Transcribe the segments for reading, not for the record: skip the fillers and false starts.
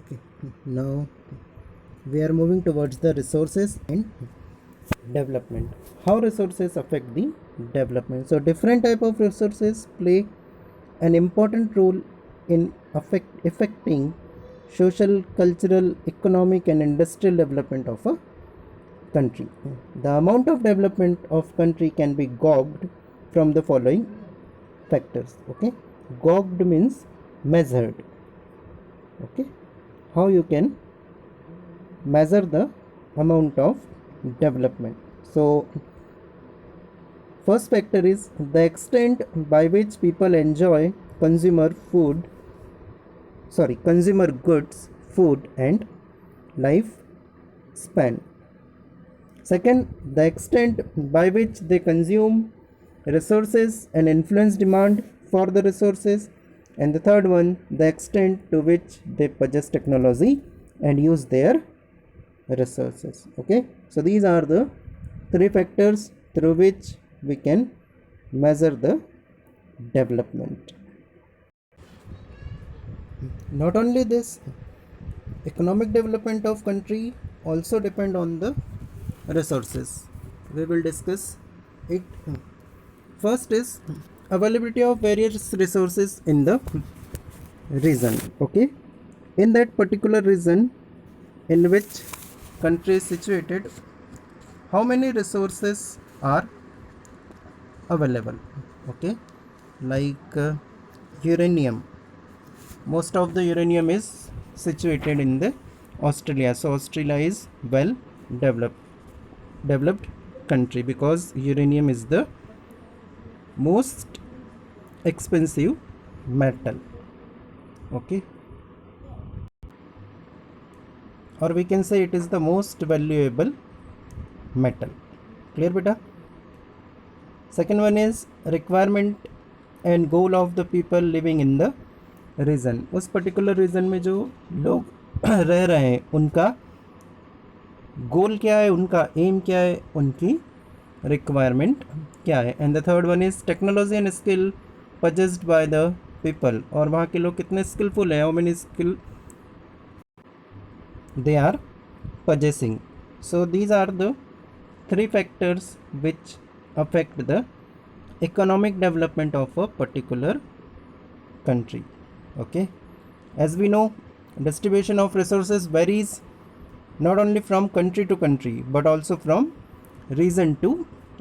Okay, now we are moving towards the resources and development. How resources affect the development? So different type of resources play an important role in affecting social, cultural, economic and industrial development of a country. The amount of development of country can be gauged from the following factors. Okay, gauged means measured. Okay, how you can measure the amount of development? So first factor is the extent by which people enjoy consumer goods, food and life span. Second, the extent by which they consume resources and influence demand for the resources. And the third one, the extent to which they possess technology and use their resources. Okay, so these are the three factors through which we can measure the development. Not only this, economic development of country also depend on the resources. We will discuss it. First is availability of various resources in the region. Okay, in that particular region in which country is situated, how many resources are available. Okay, like uranium, most of the uranium is situated in the Australia, so Australia is well developed country because uranium is the most expensive metal. Okay, or we can say it is the most valuable metal. Clear beta? Second one is requirement and goal of the people living in the region. उस particular region में जो लोग रह रहे हैं उनका गोल क्या है, उनका एम क्या है, उनकी रिक्वायरमेंट क्या है. And the third one is technology and skill possessed by the people, और वहाँ के लोग कितने स्किलफुल हैं, how many skill they are possessing. So these are the three factors which affect the economic development of a particular country. Okay, as we know, distribution of resources varies not only from country to country but also from region to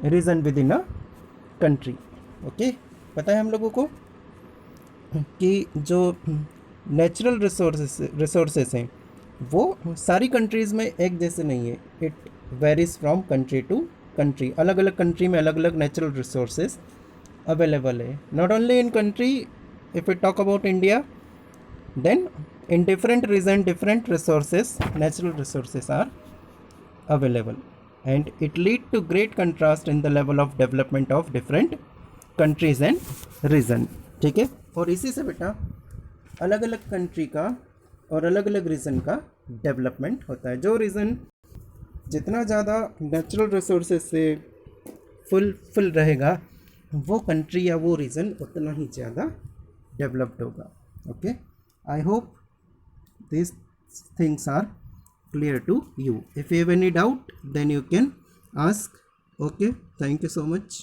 region within a country. Okay, पता है हम लोगों को कि जो natural resources हैं वो सारी कंट्रीज़ में एक जैसे नहीं है. It varies from country to country. अलग अलग कंट्री में अलग अलग नेचुरल रिसोर्सेज अवेलेबल है. Not only in country, if you talk about India, then in different region different resources, natural resources are available, and it lead to great contrast in the level of development of different countries and region. ठीक है, और इसी से बेटा अलग अलग country का और अलग अलग रीजन का डेवलपमेंट होता है. जो रीजन जितना ज़्यादा नेचुरल रिसोर्सेज से फुल रहेगा वो कंट्री या वो रीजन उतना ही ज़्यादा डेवलप्ड होगा. Okay, I hope these things are clear to you. If you have any doubt then you can ask. Okay, thank you so much.